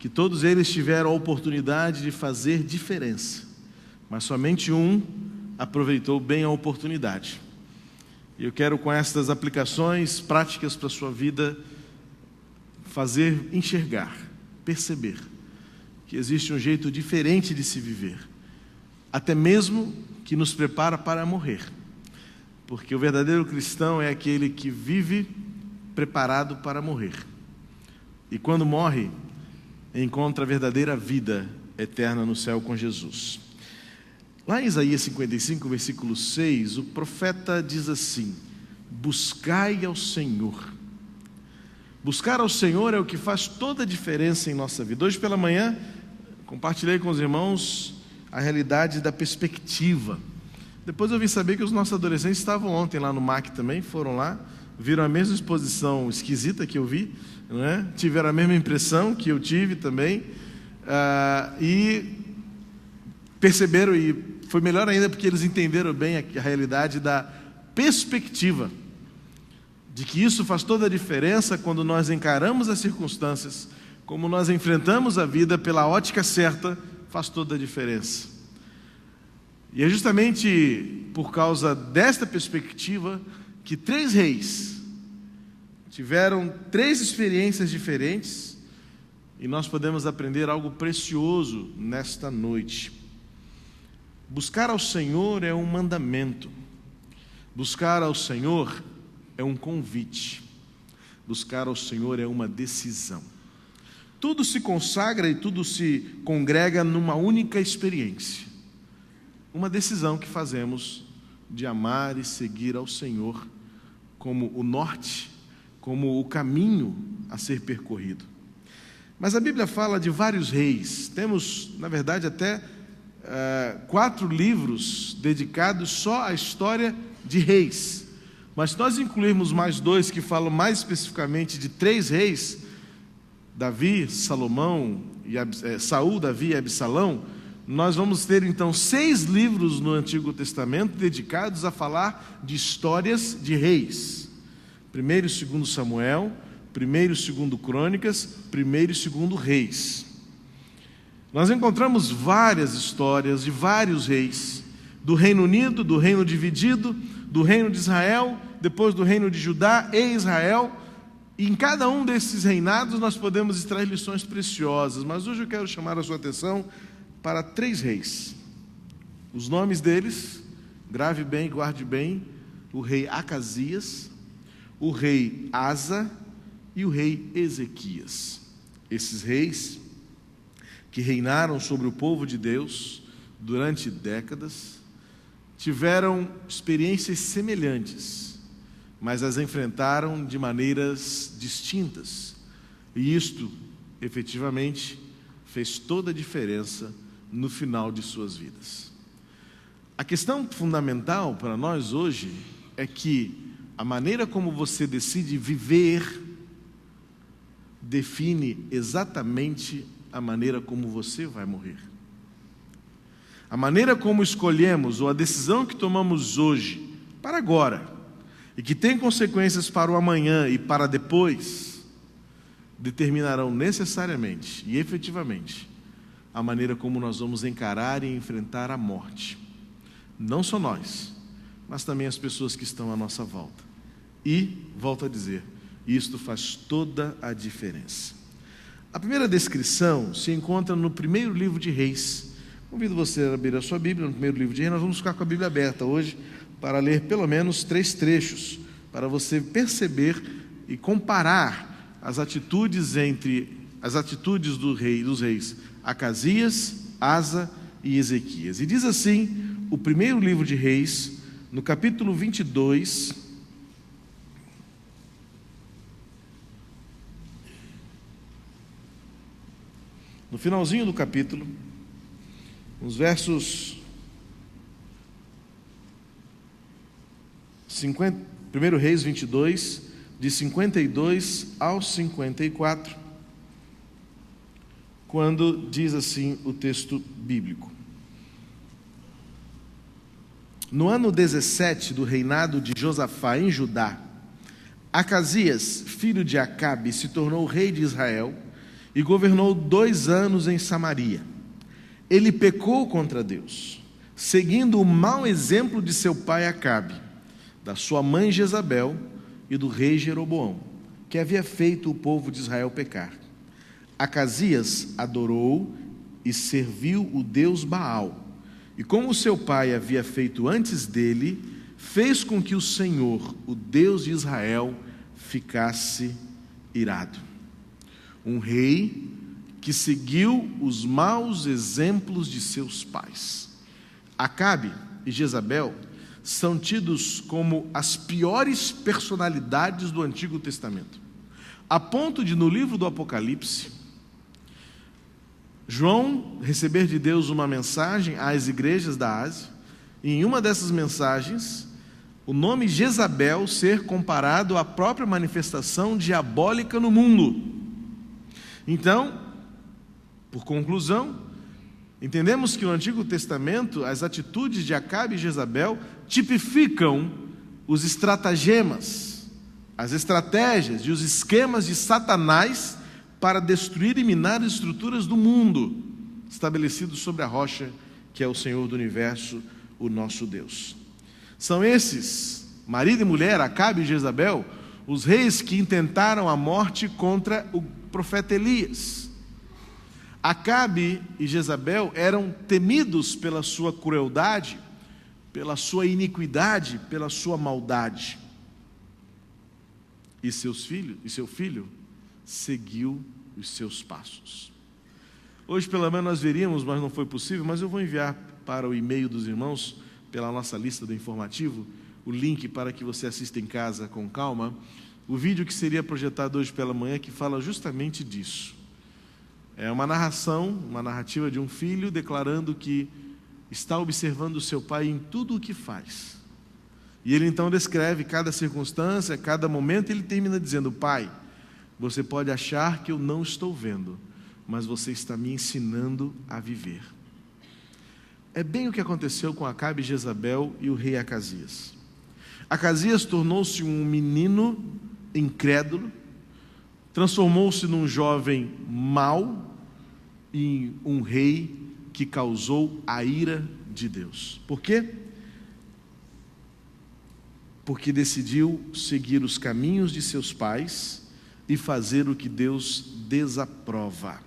que todos eles tiveram a oportunidade de fazer diferença, mas somente um aproveitou bem a oportunidade. E eu quero, com estas aplicações práticas para a sua vida, fazer enxergar, perceber que existe um jeito diferente de se viver, até mesmo que nos prepara para morrer, porque o verdadeiro cristão é aquele que vive preparado para morrer, e quando morre, encontra a verdadeira vida eterna no céu com Jesus. Lá em Isaías 55, versículo 6, o profeta diz assim: buscai ao Senhor. Buscar ao Senhor é o que faz toda a diferença em nossa vida. Hoje pela manhã, compartilhei com os irmãos a realidade da perspectiva. Depois eu vim saber que os nossos adolescentes estavam ontem lá no MAC também, foram lá, viram a mesma exposição esquisita que eu vi, não é? Tiveram a mesma impressão que eu tive também, e perceberam, e foi melhor ainda porque eles entenderam bem a realidade da perspectiva, de que isso faz toda a diferença quando nós encaramos as circunstâncias, como nós enfrentamos a vida pela ótica certa, faz toda a diferença. E é justamente por causa desta perspectiva que 3 reis tiveram 3 experiências diferentes, e nós podemos aprender algo precioso nesta noite. Buscar ao Senhor é um mandamento. Buscar ao Senhor é um convite. Buscar ao Senhor é uma decisão. Tudo se consagra e tudo se congrega numa única experiência. Uma decisão que fazemos de amar e seguir ao Senhor como o norte, como o caminho a ser percorrido. Mas a Bíblia fala de vários reis. Temos, na verdade, até 4 livros dedicados só à história de reis. Mas se nós incluirmos mais 2 que falam mais especificamente de 3 reis, Davi, Salomão, Saul, Davi e Absalão, nós vamos ter então 6 livros no Antigo Testamento dedicados a falar de histórias de reis. 1º e 2º Samuel, 1º e 2º Crônicas, 1º e 2º Reis. Nós encontramos várias histórias de vários reis, do Reino Unido, do Reino Dividido, do Reino de Israel, depois do Reino de Judá e Israel, e em cada um desses reinados nós podemos extrair lições preciosas, mas hoje eu quero chamar a sua atenção para 3 reis. Os nomes deles, grave bem, guarde bem: o rei Acasias, o rei Asa e o rei Ezequias. Esses reis que reinaram sobre o povo de Deus durante décadas, tiveram experiências semelhantes, mas as enfrentaram de maneiras distintas, e isto, efetivamente, fez toda a diferença no final de suas vidas. A questão fundamental para nós hoje é que a maneira como você decide viver define exatamente a maneira como você vai morrer. A maneira como escolhemos, ou a decisão que tomamos hoje, para agora, e que tem consequências para o amanhã e para depois, determinarão necessariamente e efetivamente a maneira como nós vamos encarar e enfrentar a morte. Não só nós, mas também as pessoas que estão à nossa volta. E, volto a dizer, isto faz toda a diferença. A primeira descrição se encontra no 1º livro de Reis. Convido você a abrir a sua Bíblia no 1º livro de Reis. Nós vamos ficar com a Bíblia aberta hoje para ler pelo menos 3 trechos, para você perceber e comparar as atitudes dos reis Acasias, Asa e Ezequias. E diz assim o 1º livro de Reis, no capítulo 22, no finalzinho do capítulo, nos versos 1 Reis 22, de 52 ao 54, quando diz assim o texto bíblico: no ano 17 do reinado de Josafá em Judá, Acasias, filho de Acabe, se tornou rei de Israel, e governou 2 anos em Samaria. Ele pecou contra Deus, seguindo o mau exemplo de seu pai Acabe, da sua mãe Jezabel e do rei Jeroboão, que havia feito o povo de Israel pecar. Acasias adorou e serviu o deus Baal, e como seu pai havia feito antes dele, fez com que o Senhor, o Deus de Israel, ficasse irado. Um rei que seguiu os maus exemplos de seus pais. Acabe e Jezabel são tidos como as piores personalidades do Antigo Testamento, a ponto de, no livro do Apocalipse, João receber de Deus uma mensagem às igrejas da Ásia, e em uma dessas mensagens, o nome Jezabel ser comparado à própria manifestação diabólica no mundo. Então, por conclusão, entendemos que no Antigo Testamento as atitudes de Acabe e Jezabel tipificam os estratagemas, as estratégias e os esquemas de Satanás para destruir e minar as estruturas do mundo, estabelecidos sobre a rocha que é o Senhor do Universo, o nosso Deus. São esses, marido e mulher, Acabe e Jezabel, os reis que intentaram a morte contra o profeta Elias. Acabe e Jezabel eram temidos pela sua crueldade, pela sua iniquidade, pela sua maldade. E seu filho seguiu os seus passos. Hoje pela manhã nós veríamos, mas não foi possível, mas eu vou enviar para o e-mail dos irmãos, pela nossa lista do informativo, o link para que você assista em casa com calma, o vídeo que seria projetado hoje pela manhã, que fala justamente disso. É uma narrativa de um filho declarando que está observando o seu pai em tudo o que faz. E ele então descreve cada circunstância, cada momento, e ele termina dizendo: pai, você pode achar que eu não estou vendo, mas você está me ensinando a viver. É bem o que aconteceu com Acabe e Jezabel e o rei Acasias. Acasias tornou-se um menino incrédulo, transformou-se num jovem mau e um rei que causou a ira de Deus. Por quê? Porque decidiu seguir os caminhos de seus pais e fazer o que Deus desaprova.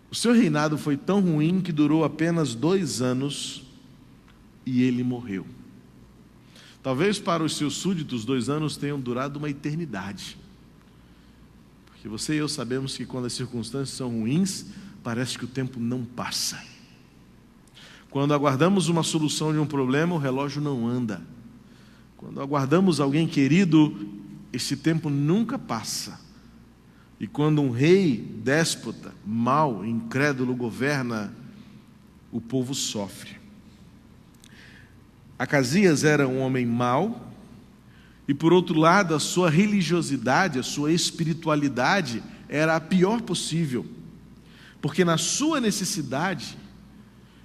O seu reinado foi tão ruim que durou apenas 2 anos e ele morreu. Talvez para os seus súditos 2 anos tenham durado uma eternidade. Porque você e eu sabemos que quando as circunstâncias são ruins, parece que o tempo não passa. Quando aguardamos uma solução de um problema, o relógio não anda. Quando aguardamos alguém querido, esse tempo nunca passa. E quando um rei déspota, mau, incrédulo governa, o povo sofre. Acasias era um homem mau, e por outro lado, a sua religiosidade, a sua espiritualidade era a pior possível, porque na sua necessidade,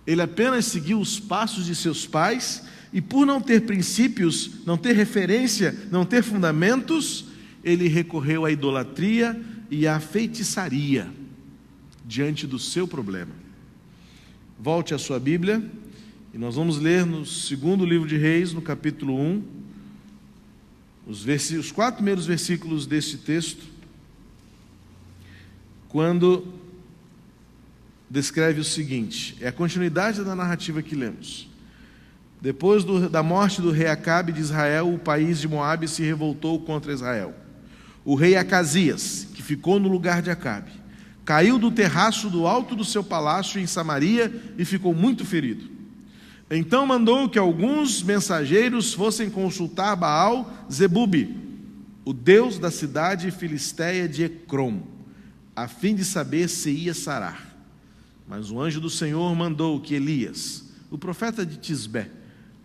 ele apenas seguiu os passos de seus pais, e por não ter princípios, não ter referência, não ter fundamentos, ele recorreu à idolatria e à feitiçaria diante do seu problema. Volte à sua Bíblia e nós vamos ler no 2º livro de Reis, no capítulo 1, os 4 primeiros versículos deste texto, quando descreve o seguinte, é a continuidade da narrativa que lemos. Depois da morte do rei Acabe de Israel, o país de Moabe se revoltou contra Israel. O rei Acasias, que ficou no lugar de Acabe, caiu do terraço do alto do seu palácio em Samaria e ficou muito ferido. Então mandou que alguns mensageiros fossem consultar Baal-Zebube, o deus da cidade filisteia de Ecrom, a fim de saber se ia sarar. Mas o anjo do Senhor mandou que Elias, o profeta de Tisbé,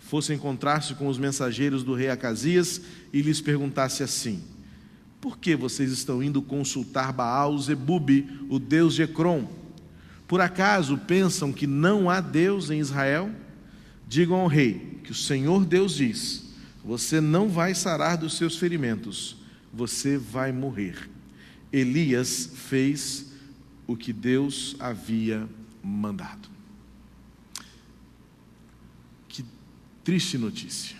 fosse encontrar-se com os mensageiros do rei Acasias e lhes perguntasse assim: por que vocês estão indo consultar Baal-Zebube, o deus de Ecrom? Por acaso pensam que não há Deus em Israel? Digam ao rei que o Senhor Deus diz: você não vai sarar dos seus ferimentos, você vai morrer. Elias fez o que Deus havia mandado. Que triste notícia.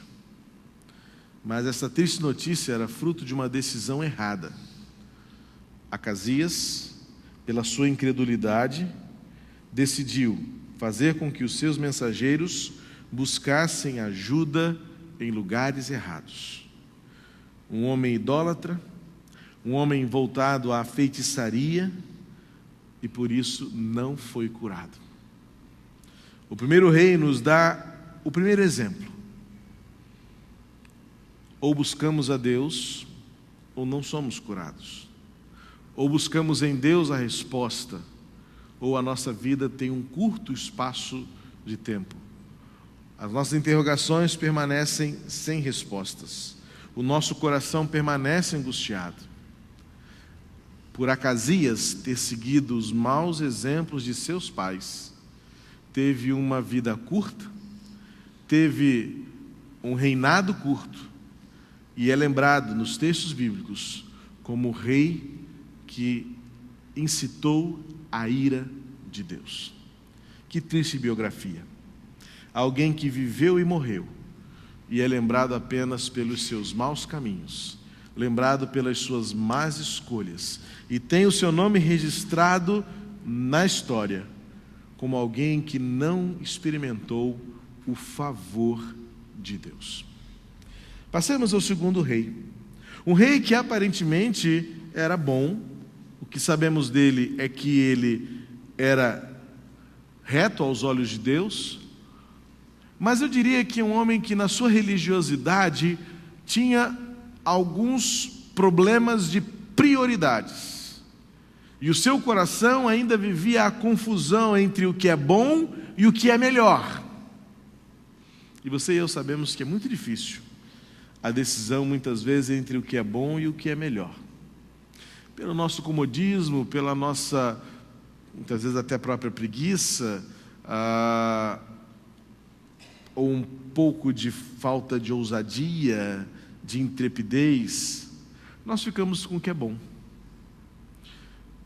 Mas essa triste notícia era fruto de uma decisão errada. Acasias, pela sua incredulidade, decidiu fazer com que os seus mensageiros buscassem ajuda em lugares errados. Um homem idólatra, um homem voltado à feitiçaria, e por isso não foi curado. O primeiro rei nos dá o primeiro exemplo. Ou buscamos a Deus, ou não somos curados. Ou buscamos em Deus a resposta, ou a nossa vida tem um curto espaço de tempo. As nossas interrogações permanecem sem respostas. O nosso coração permanece angustiado. Por Acasias ter seguido os maus exemplos de seus pais, teve uma vida curta, teve um reinado curto, e é lembrado nos textos bíblicos como o rei que incitou a ira de Deus. Que triste biografia. Alguém que viveu e morreu, e é lembrado apenas pelos seus maus caminhos, lembrado pelas suas más escolhas, e tem o seu nome registrado na história como alguém que não experimentou o favor de Deus. Passemos ao segundo rei. Um rei que aparentemente era bom. O que sabemos dele é que ele era reto aos olhos de Deus, mas eu diria que é um homem que na sua religiosidade tinha alguns problemas de prioridades, e o seu coração ainda vivia a confusão entre o que é bom e o que é melhor. E você e eu sabemos que é muito difícil a decisão muitas vezes entre o que é bom e o que é melhor. Pelo nosso comodismo, pela nossa, muitas vezes até própria preguiça, ou um pouco de falta de ousadia, de intrepidez, nós ficamos com o que é bom.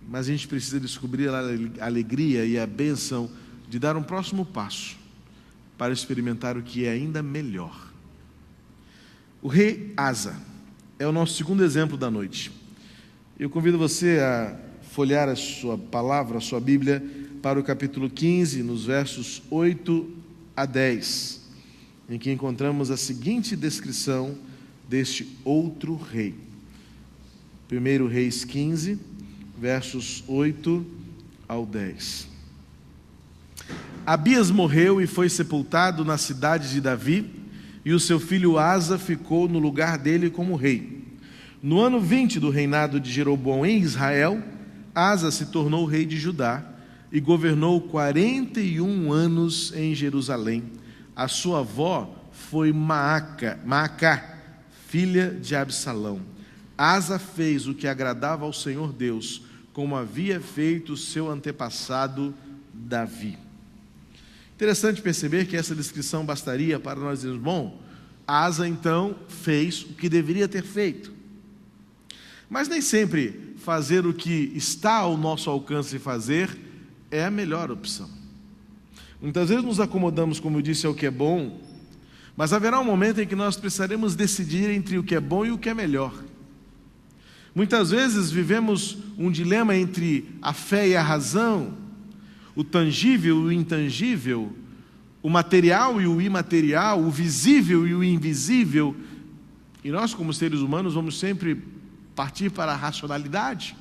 Mas a gente precisa descobrir a alegria e a bênção de dar um próximo passo para experimentar o que é ainda melhor. O rei Asa é o nosso segundo exemplo da noite. Eu convido você a folhear a sua palavra, a sua Bíblia, para o capítulo 15, nos versos 8 a 10, em que encontramos a seguinte descrição deste outro rei. 1 Reis 15, versos 8 ao 10. Abias morreu e foi sepultado na cidade de Davi, e o seu filho Asa ficou no lugar dele como rei. No ano 20 do reinado de Jeroboão em Israel, Asa se tornou rei de Judá e governou 41 anos em Jerusalém. A sua avó foi Maacá, filha de Absalão. Asa fez o que agradava ao Senhor Deus, como havia feito seu antepassado Davi. Interessante perceber que essa descrição bastaria para nós dizermos, bom, Asa então fez o que deveria ter feito. Mas nem sempre fazer o que está ao nosso alcance fazer é a melhor opção. Muitas vezes nos acomodamos, como eu disse, ao que é bom, mas haverá um momento em que nós precisaremos decidir entre o que é bom e o que é melhor. Muitas vezes vivemos um dilema entre a fé e a razão, o tangível e o intangível, o material e o imaterial, o visível e o invisível, e nós como seres humanos vamos sempre partir para a racionalidade,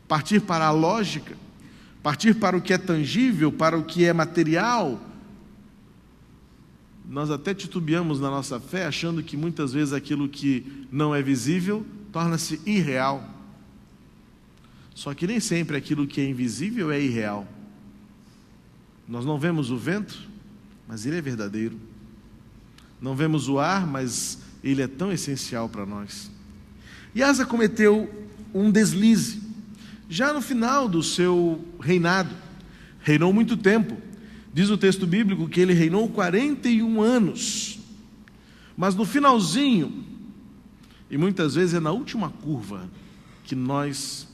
partir para a lógica, partir para o que é tangível, para o que é material. Nós até titubeamos na nossa fé, achando que muitas vezes aquilo que não é visível torna-se irreal. Só que nem sempre aquilo que é invisível é irreal. Nós não vemos o vento, mas ele é verdadeiro. Não vemos o ar, mas ele é tão essencial para nós. E Asa cometeu um deslize. Já no final do seu reinado, reinou muito tempo. Diz o texto bíblico que ele reinou 41 anos. Mas no finalzinho, e muitas vezes é na última curva, que nós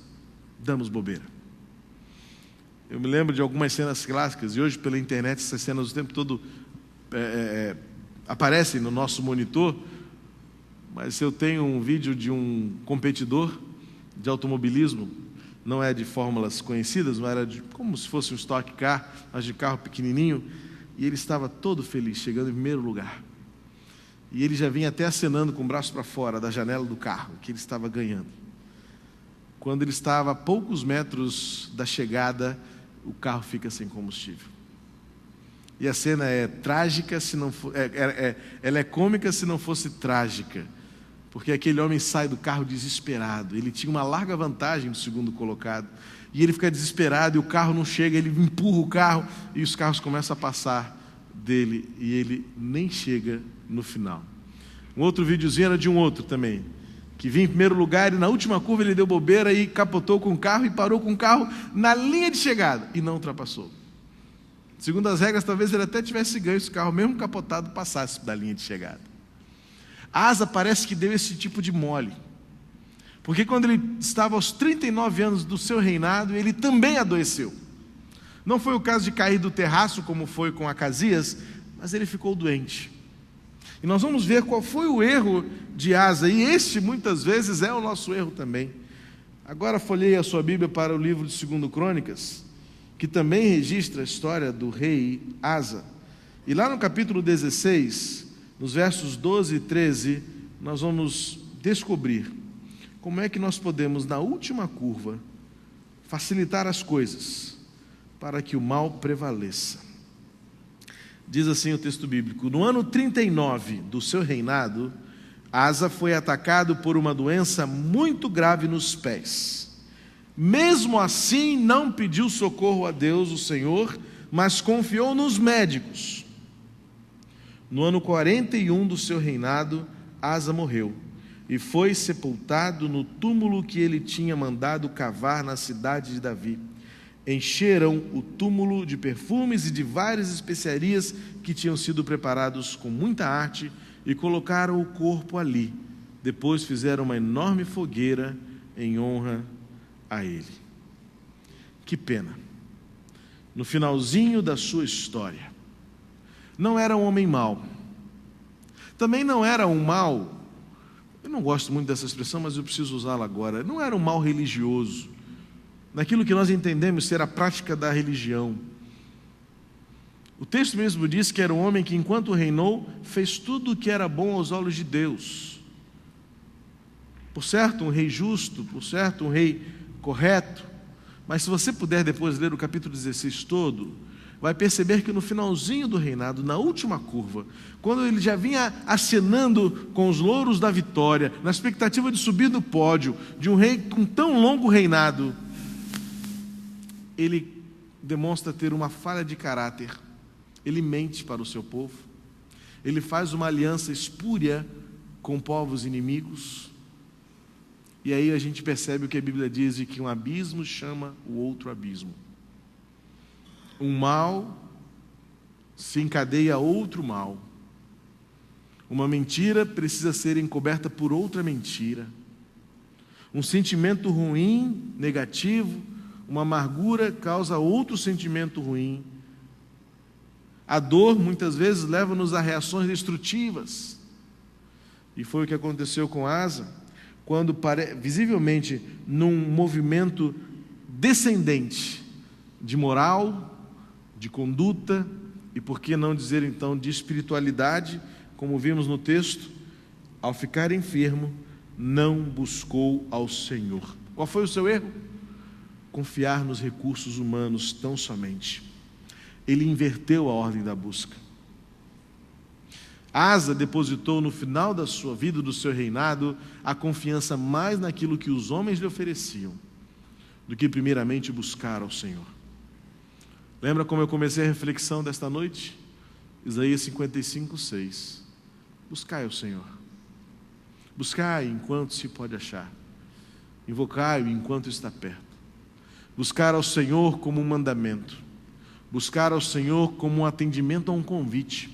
damos bobeira. Eu me lembro de algumas cenas clássicas, e hoje pela internet essas cenas o tempo todo aparecem no nosso monitor, mas eu tenho um vídeo de um competidor de automobilismo, não é de fórmulas conhecidas, não era como se fosse um Stock Car, mas de carro pequenininho, e ele estava todo feliz, chegando em primeiro lugar. E ele já vinha até acenando com o braço para fora da janela do carro, que ele estava ganhando. Quando ele estava a poucos metros da chegada, o carro fica sem combustível. E a cena é trágica, se não for, ela é cômica se não fosse trágica, porque aquele homem sai do carro desesperado. Ele tinha uma larga vantagem do segundo colocado, e ele fica desesperado, e o carro não chega, ele empurra o carro, e os carros começam a passar dele, e ele nem chega no final. Um outro videozinho era de um outro também, que vinha em primeiro lugar, e na última curva ele deu bobeira e capotou com o carro, e parou com o carro na linha de chegada, e não ultrapassou. Segundo as regras, talvez ele até tivesse ganho se o carro, mesmo capotado, passasse da linha de chegada. Asa parece que deu esse tipo de mole, porque quando ele estava aos 39 anos do seu reinado, ele também adoeceu. Não foi o caso de cair do terraço, como foi com Acasias, mas ele ficou doente. E nós vamos ver qual foi o erro de Asa, e este muitas vezes é o nosso erro também. Agora folheie a sua Bíblia para o livro de 2 Crônicas, que também registra a história do rei Asa. E lá no capítulo 16, nos versos 12 e 13, nós vamos descobrir como é que nós podemos, na última curva, facilitar as coisas para que o mal prevaleça. Diz assim o texto bíblico: no ano 39 do seu reinado, Asa foi atacado por uma doença muito grave nos pés. Mesmo assim, não pediu socorro a Deus, o Senhor, mas confiou nos médicos. No ano 41 do seu reinado, Asa morreu e foi sepultado no túmulo que ele tinha mandado cavar na cidade de Davi. Encheram o túmulo de perfumes e de várias especiarias que tinham sido preparados com muita arte e colocaram o corpo ali. Depois fizeram uma enorme fogueira em honra a ele. Que pena. No finalzinho da sua história, não era um homem mau. Também não era um mal, eu não gosto muito dessa expressão, mas eu preciso usá-la agora. Não era um mal religioso, naquilo que nós entendemos ser a prática da religião. O texto mesmo diz que era um homem que, enquanto reinou, fez tudo o que era bom aos olhos de Deus. Por certo, um rei justo, por certo, um rei correto. Mas se você puder depois ler o capítulo 16 todo, vai perceber que no finalzinho do reinado, na última curva, quando ele já vinha acenando com os louros da vitória, na expectativa de subir no pódio de um rei com tão longo reinado, ele demonstra ter uma falha de caráter. Ele mente para o seu povo, ele faz uma aliança espúria com povos inimigos, e aí a gente percebe o que a Bíblia diz, de que um abismo chama o outro abismo. Um mal se encadeia a outro mal. Uma mentira precisa ser encoberta por outra mentira. Um sentimento ruim, negativo, uma amargura causa outro sentimento ruim. A dor muitas vezes leva-nos a reações destrutivas. E foi o que aconteceu com Asa, quando visivelmente num movimento descendente de moral, de conduta e, por que não dizer então, de espiritualidade, como vimos no texto, ao ficar enfermo, não buscou ao Senhor. Qual foi o seu erro? Confiar nos recursos humanos tão somente. Ele inverteu a ordem da busca. Asa depositou no final da sua vida, do seu reinado, a confiança mais naquilo que os homens lhe ofereciam, do que primeiramente buscar ao Senhor. Lembra como eu comecei a reflexão desta noite? Isaías 55, 6. Buscai o Senhor. Buscai enquanto se pode achar. Invocai-o enquanto está perto. Buscar ao Senhor como um mandamento. Buscar ao Senhor como um atendimento a um convite.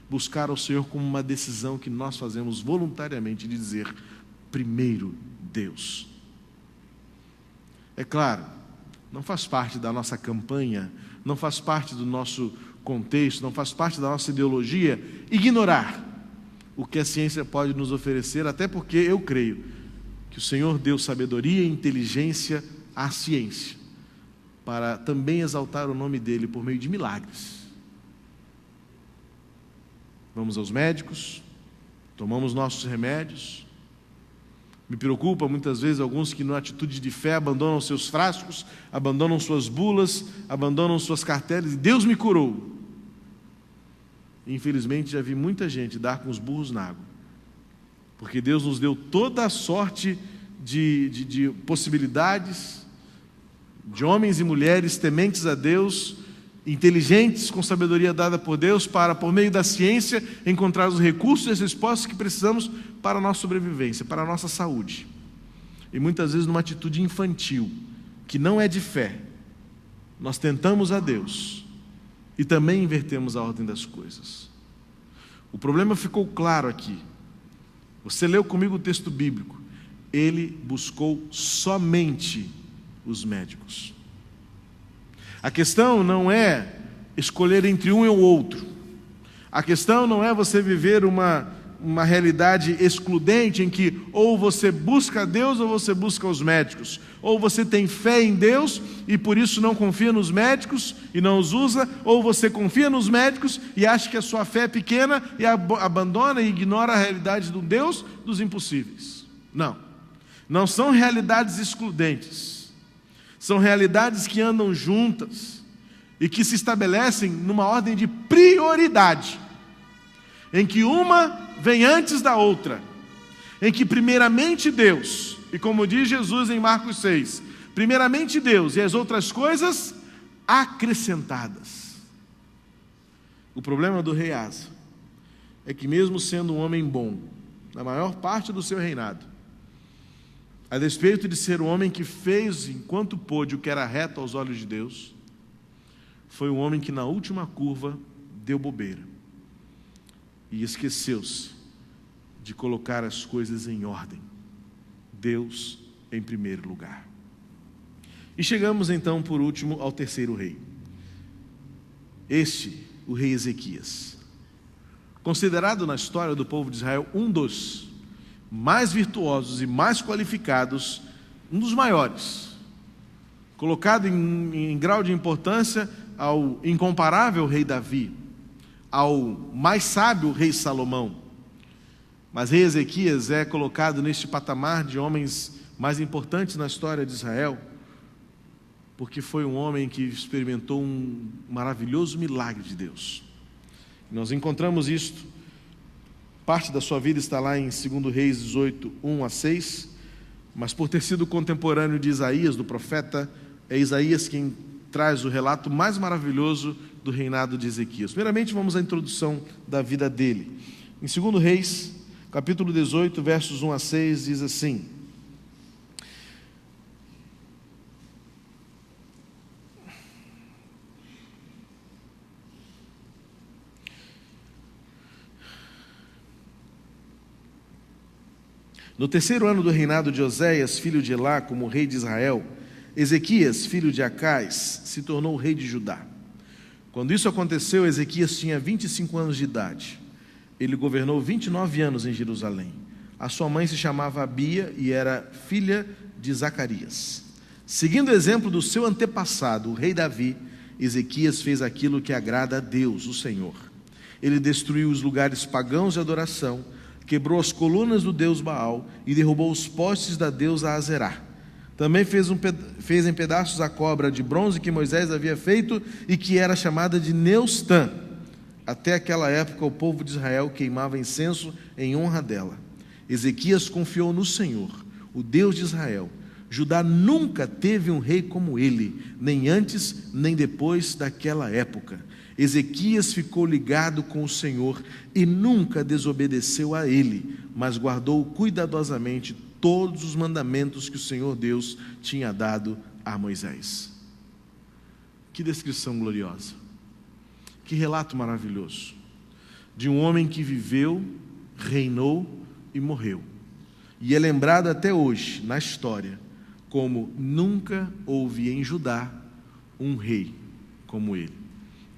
Buscar ao Senhor como uma decisão que nós fazemos voluntariamente de dizer: primeiro Deus. É claro, não faz parte da nossa campanha, não faz parte do nosso contexto, não faz parte da nossa ideologia ignorar o que a ciência pode nos oferecer, até porque eu creio que o Senhor deu sabedoria e inteligência à ciência, para também exaltar o nome dele por meio de milagres. Vamos aos médicos, tomamos nossos remédios. Me preocupa muitas vezes alguns que, na atitude de fé, abandonam seus frascos, abandonam suas bulas, abandonam suas cartelas, e Deus me curou. Infelizmente, já vi muita gente dar com os burros na água, porque Deus nos deu toda a sorte de possibilidades, de homens e mulheres tementes a Deus, inteligentes, com sabedoria dada por Deus, para, por meio da ciência, encontrar os recursos e as respostas que precisamos para a nossa sobrevivência, para a nossa saúde. E muitas vezes, numa atitude infantil, que não é de fé, nós tentamos a Deus e também invertemos a ordem das coisas. O problema ficou claro aqui. Você leu comigo o texto bíblico. Ele buscou somente os médicos. A questão não é escolher entre um e o outro. A questão não é você viver uma realidade excludente em que ou você busca Deus ou você busca os médicos. Ou você tem fé em Deus e por isso não confia nos médicos e não os usa, ou você confia nos médicos e acha que a sua fé é pequena e abandona e ignora a realidade do Deus dos impossíveis. Não são realidades excludentes. São realidades que andam juntas e que se estabelecem numa ordem de prioridade, em que uma vem antes da outra, em que primeiramente Deus, e como diz Jesus em Marcos 6, primeiramente Deus e as outras coisas acrescentadas. O problema do rei Asa é que, mesmo sendo um homem bom, na maior parte do seu reinado, a despeito de ser um homem que fez, enquanto pôde, o que era reto aos olhos de Deus, foi um homem que na última curva deu bobeira e esqueceu-se de colocar as coisas em ordem. Deus em primeiro lugar. E chegamos então, por último, ao terceiro rei. O rei Ezequias. Considerado na história do povo de Israel um dos mais virtuosos e mais qualificados, um dos maiores, colocado em grau de importância ao incomparável rei Davi, ao mais sábio rei Salomão. Mas rei Ezequias é colocado neste patamar de homens mais importantes na história de Israel, porque foi um homem que experimentou um maravilhoso milagre de Deus. Nós encontramos isto. Parte da sua vida está lá em 2 Reis 18, 1 a 6, mas por ter sido contemporâneo de Isaías, do profeta, é Isaías quem traz o relato mais maravilhoso do reinado de Ezequias. Primeiramente, vamos à introdução da vida dele. Em 2 Reis, capítulo 18, versos 1 a 6, diz assim: No terceiro ano do reinado de Oséias, filho de Elá, como rei de Israel, Ezequias, filho de Acais, se tornou rei de Judá. Quando isso aconteceu, Ezequias tinha 25 anos de idade. Ele governou 29 anos em Jerusalém. A sua mãe se chamava Abia e era filha de Zacarias. Seguindo o exemplo do seu antepassado, o rei Davi, Ezequias fez aquilo que agrada a Deus, o Senhor. Ele destruiu os lugares pagãos de adoração, quebrou as colunas do deus Baal e derrubou os postes da deusa Azerá. Também fez em pedaços a cobra de bronze que Moisés havia feito e que era chamada de Neustã. Até aquela época o povo de Israel queimava incenso em honra dela. Ezequias confiou no Senhor, o Deus de Israel. Judá nunca teve um rei como ele, nem antes nem depois daquela época. Ezequias ficou ligado com o Senhor e nunca desobedeceu a ele, mas guardou cuidadosamente todos os mandamentos que o Senhor Deus tinha dado a Moisés. Que descrição gloriosa, que relato maravilhoso, de um homem que viveu, reinou e morreu, e é lembrado até hoje, na história, como nunca houve em Judá um rei como ele.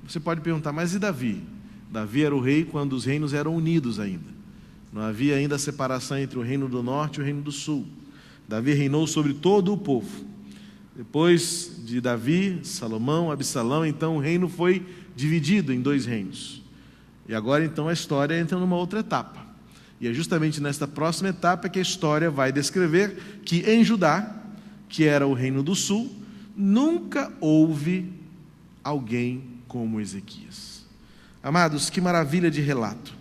Você pode perguntar, mas e Davi? Davi era o rei quando os reinos eram unidos ainda. Não havia ainda a separação entre o reino do norte e o reino do sul. Davi reinou sobre todo o povo. Depois de Davi, Salomão, Absalão, então o reino foi dividido em 2 reinos. E agora então a história entra numa outra etapa. E é justamente nesta próxima etapa que a história vai descrever que em Judá, que era o reino do sul, nunca houve alguém como Ezequias. Amados, que maravilha de relato.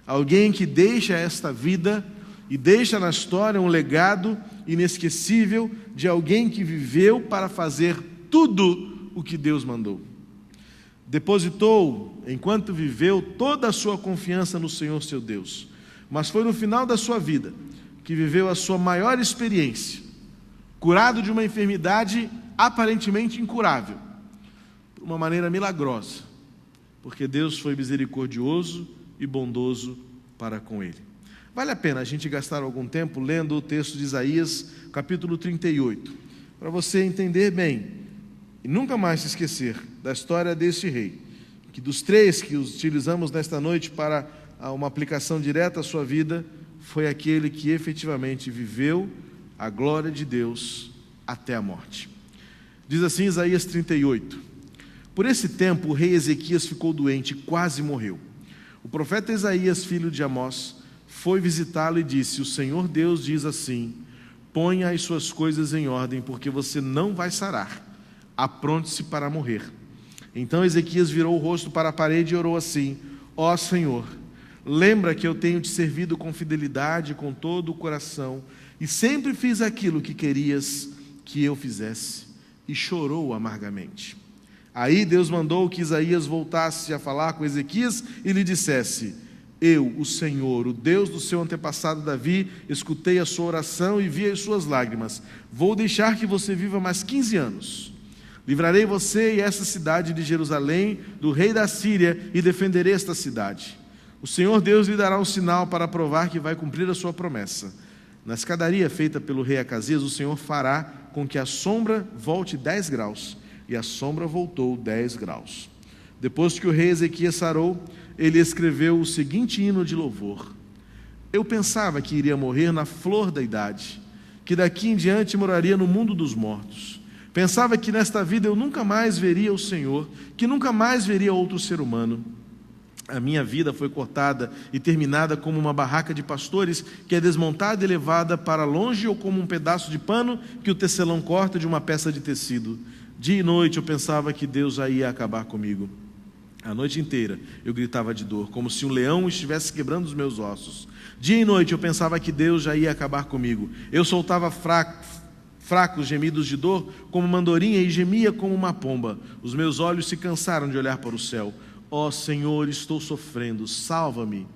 Alguém que deixa esta vida e deixa na história um legado inesquecível de alguém que viveu para fazer tudo o que Deus mandou. Depositou, enquanto viveu, toda a sua confiança no Senhor seu Deus. Mas foi no final da sua vida que viveu a sua maior experiência, curado de uma enfermidade aparentemente incurável, de uma maneira milagrosa, porque Deus foi misericordioso e bondoso para com ele. Vale a pena a gente gastar algum tempo lendo o texto de Isaías, capítulo 38, para você entender bem e nunca mais se esquecer da história deste rei, que dos 3 que utilizamos nesta noite para uma aplicação direta à sua vida, foi aquele que efetivamente viveu a glória de Deus até a morte. Diz assim Isaías 38: Por esse tempo o rei Ezequias ficou doente e quase morreu. O profeta Isaías, filho de Amós, foi visitá-lo e disse: O Senhor Deus diz assim: ponha as suas coisas em ordem, porque você não vai sarar. Apronte-se para morrer. Então Ezequias virou o rosto para a parede e orou assim: Ó Senhor, lembra que eu tenho te servido com fidelidade, com todo o coração, e sempre fiz aquilo que querias que eu fizesse. E chorou amargamente. Aí Deus mandou que Isaías voltasse a falar com Ezequias e lhe dissesse: Eu, o Senhor, o Deus do seu antepassado Davi, escutei a sua oração e vi as suas lágrimas. Vou deixar que você viva mais 15 anos. Livrarei você e essa cidade de Jerusalém do rei da Síria e defenderei esta cidade. O Senhor Deus lhe dará um sinal para provar que vai cumprir a sua promessa. Na escadaria feita pelo rei Acasias, o Senhor fará com que a sombra volte 10 graus. E a sombra voltou 10 graus. Depois que o rei Ezequias sarou, ele escreveu o seguinte hino de louvor: Eu pensava que iria morrer na flor da idade, que daqui em diante moraria no mundo dos mortos. Pensava que nesta vida eu nunca mais veria o Senhor, que nunca mais veria outro ser humano. A minha vida foi cortada e terminada como uma barraca de pastores que é desmontada e levada para longe, ou como um pedaço de pano que o tecelão corta de uma peça de tecido. Dia e noite eu pensava que Deus já ia acabar comigo. A noite inteira eu gritava de dor, como se um leão estivesse quebrando os meus ossos. Dia e noite eu pensava que Deus já ia acabar comigo. Eu soltava fracos gemidos de dor como uma andorinha e gemia como uma pomba. Os meus olhos se cansaram de olhar para o céu. Ó Senhor, estou sofrendo, salva-me.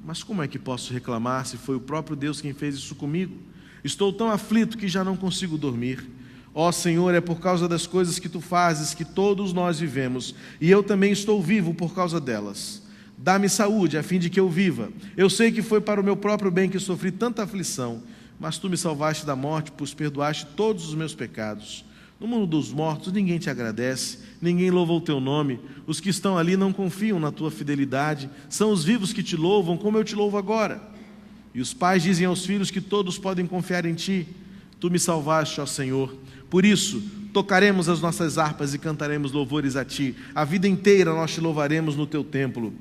Mas como é que posso reclamar se foi o próprio Deus quem fez isso comigo? Estou tão aflito que já não consigo dormir. Ó Senhor, é por causa das coisas que Tu fazes que todos nós vivemos, e eu também estou vivo por causa delas. Dá-me saúde, a fim de que eu viva. Eu sei que foi para o meu próprio bem que sofri tanta aflição, mas Tu me salvaste da morte, pois perdoaste todos os meus pecados. No mundo dos mortos ninguém te agradece, ninguém louva o Teu nome. Os que estão ali não confiam na Tua fidelidade. São os vivos que Te louvam, como eu Te louvo agora. E os pais dizem aos filhos que todos podem confiar em Ti. Tu me salvaste, ó Senhor. Por isso, tocaremos as nossas harpas e cantaremos louvores a Ti. A vida inteira nós Te louvaremos no Teu templo.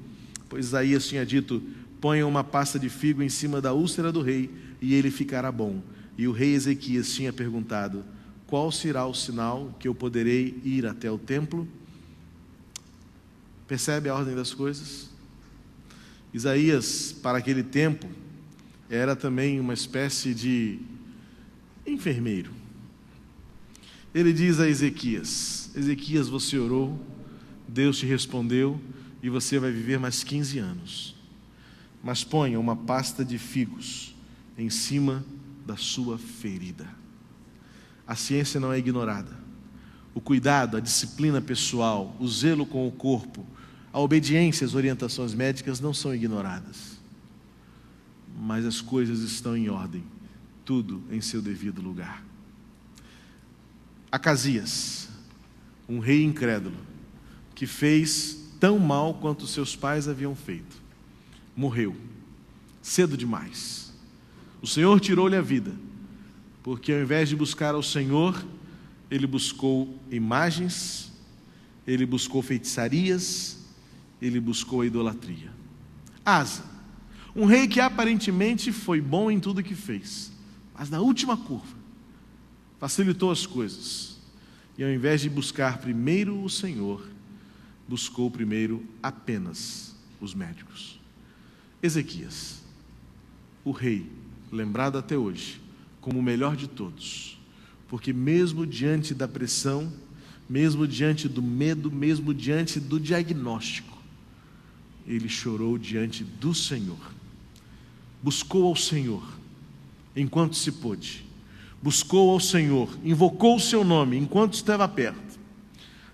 Pois Isaías tinha dito: ponha uma pasta de figo em cima da úlcera do rei, e ele ficará bom. E o rei Ezequias tinha perguntado: qual será o sinal que eu poderei ir até o templo? Percebe a ordem das coisas? Isaías, para aquele tempo, era também uma espécie de enfermeiro. Ele diz a Ezequias: Ezequias, você orou, Deus te respondeu, e você vai viver mais 15 anos. Mas ponha uma pasta de figos em cima da sua ferida. A ciência não é ignorada. O cuidado, a disciplina pessoal, o zelo com o corpo, a obediência às orientações médicas não são ignoradas. Mas as coisas estão em ordem, tudo em seu devido lugar. Acasias, um rei incrédulo, que fez tão mal quanto seus pais haviam feito, morreu cedo demais. O Senhor tirou-lhe a vida, porque ao invés de buscar ao Senhor, ele buscou imagens, ele buscou feitiçarias, ele buscou a idolatria. Asa, um rei que aparentemente foi bom em tudo que fez, mas na última curva, facilitou as coisas, e ao invés de buscar primeiro o Senhor, buscou primeiro apenas os médicos. Ezequias, o rei, lembrado até hoje como o melhor de todos, porque mesmo diante da pressão, mesmo diante do medo, mesmo diante do diagnóstico, ele chorou diante do Senhor, buscou ao Senhor enquanto se pôde, buscou ao Senhor, invocou o seu nome enquanto estava perto,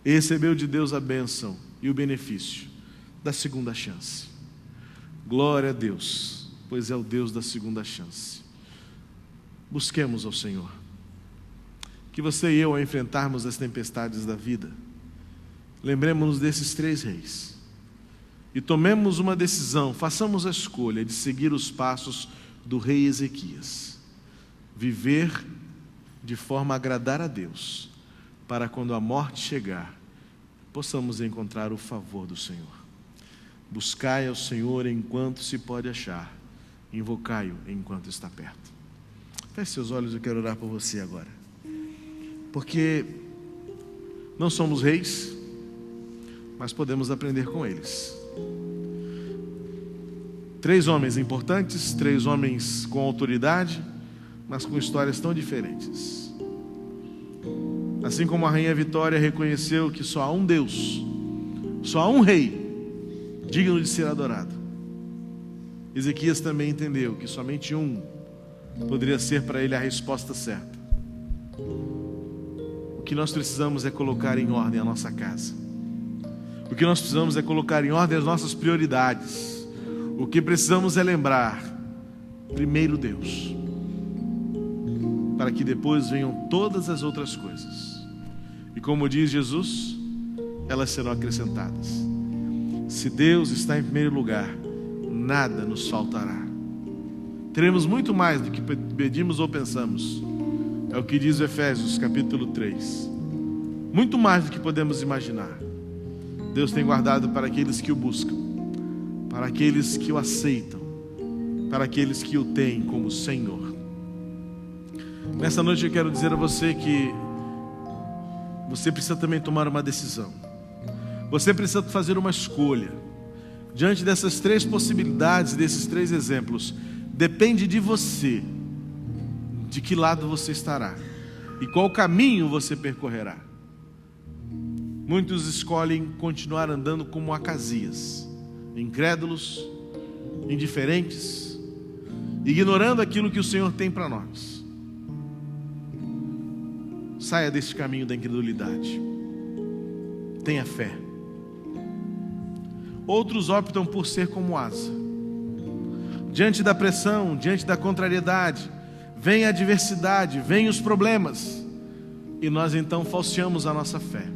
e recebeu de Deus a bênção e o benefício da segunda chance. Glória a Deus, pois é o Deus da segunda chance. Busquemos ao Senhor. Que você e eu, ao enfrentarmos as tempestades da vida, lembremos-nos desses 3 reis e tomemos uma decisão, façamos a escolha de seguir os passos do rei Ezequias, viver de forma a agradar a Deus, para quando a morte chegar, possamos encontrar o favor do Senhor. Buscai ao Senhor enquanto se pode achar, invocai-o enquanto está perto. Feche seus olhos, eu quero orar por você agora, porque não somos reis, mas podemos aprender com eles. 3 homens importantes, 3 homens com autoridade, mas com histórias tão diferentes. Assim como a rainha Vitória reconheceu que só há um Deus, só há um rei digno de ser adorado, Ezequias também entendeu que somente um poderia ser para ele a resposta certa. O que nós precisamos é colocar em ordem a nossa casa. O que nós precisamos é colocar em ordem as nossas prioridades. O que precisamos é lembrar primeiro Deus, para que depois venham todas as outras coisas. E como diz Jesus, elas serão acrescentadas. Se Deus está em primeiro lugar, nada nos faltará. Teremos muito mais do que pedimos ou pensamos. É o que diz o Efésios capítulo 3. Muito mais do que podemos imaginar. Deus tem guardado para aqueles que o buscam, para aqueles que o aceitam, para aqueles que o têm como Senhor. Nessa noite eu quero dizer a você que você precisa também tomar uma decisão. Você precisa fazer uma escolha. Diante dessas 3 possibilidades, desses 3 exemplos, depende de você, de que lado você estará e qual caminho você percorrerá. Muitos escolhem continuar andando como Acasias, incrédulos, indiferentes, ignorando aquilo que o Senhor tem para nós. Saia desse caminho da incredulidade. Tenha fé. Outros optam por ser como Asa. Diante da pressão, diante da contrariedade, vem a adversidade, vem os problemas, e nós então falseamos a nossa fé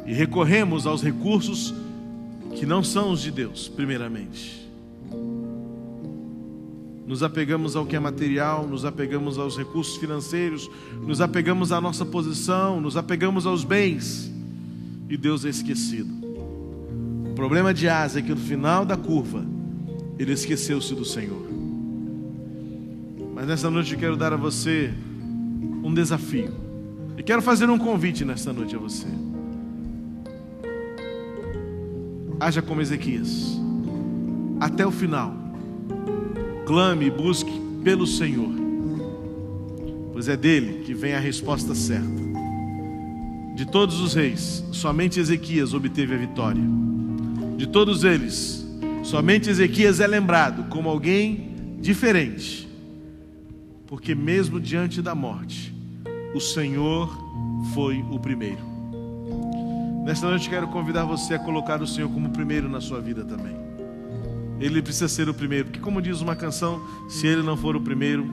e recorremos aos recursos que não são os de Deus, primeiramente. Nos apegamos ao que é material, nos apegamos aos recursos financeiros, nos apegamos à nossa posição, nos apegamos aos bens, e Deus é esquecido. O problema de Asa é que no final da curva, ele esqueceu-se do Senhor. Mas nessa noite eu quero dar a você um desafio. E quero fazer um convite nesta noite a você. Haja como Ezequias. Até o final. Clame e busque pelo Senhor. Pois é dele que vem a resposta certa. De todos os reis, somente Ezequias obteve a vitória. De todos eles, somente Ezequias é lembrado como alguém diferente. Porque mesmo diante da morte, o Senhor foi o primeiro. Nesta noite quero convidar você a colocar o Senhor como primeiro na sua vida também. Ele precisa ser o primeiro, porque como diz uma canção, se Ele não for o primeiro,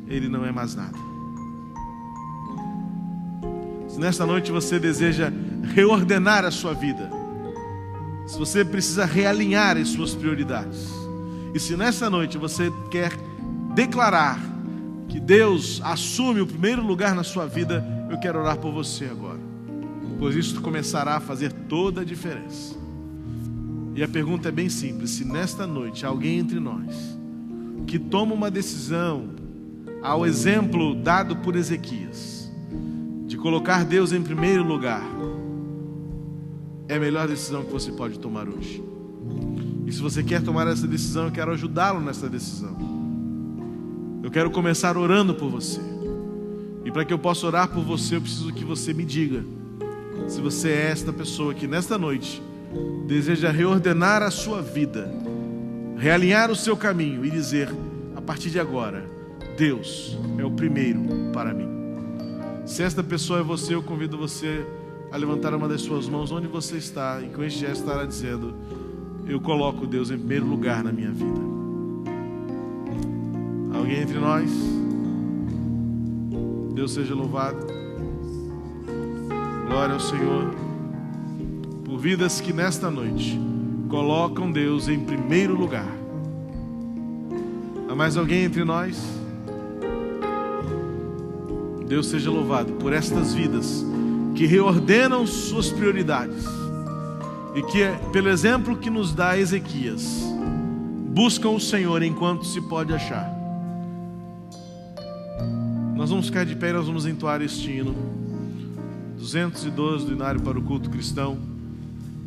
Ele não é mais nada. Se nesta noite você deseja reordenar a sua vida, se você precisa realinhar as suas prioridades, e se nesta noite você quer declarar que Deus assume o primeiro lugar na sua vida, eu quero orar por você agora, pois isso começará a fazer toda a diferença. E a pergunta é bem simples: se nesta noite alguém entre nós que toma uma decisão, ao exemplo dado por Ezequias, de colocar Deus em primeiro lugar, é a melhor decisão que você pode tomar hoje. E se você quer tomar essa decisão, eu quero ajudá-lo nessa decisão. Eu quero começar orando por você. E para que eu possa orar por você, eu preciso que você me diga se você é esta pessoa que nesta noite deseja reordenar a sua vida, realinhar o seu caminho e dizer: a partir de agora, Deus é o primeiro para mim. Se esta pessoa é você, eu convido você a levantar uma das suas mãos onde você está, e com este gesto estará dizendo: eu coloco Deus em primeiro lugar na minha vida. Alguém entre nós? Deus seja louvado. Glória ao Senhor por vidas que nesta noite colocam Deus em primeiro lugar. Há mais alguém entre nós? Deus seja louvado por estas vidas que reordenam suas prioridades e que, pelo exemplo que nos dá Ezequias, buscam o Senhor enquanto se pode achar. Nós vamos ficar de pé e nós vamos entoar este hino 212 do Inário para o Culto Cristão.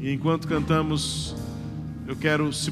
E enquanto cantamos, eu quero, se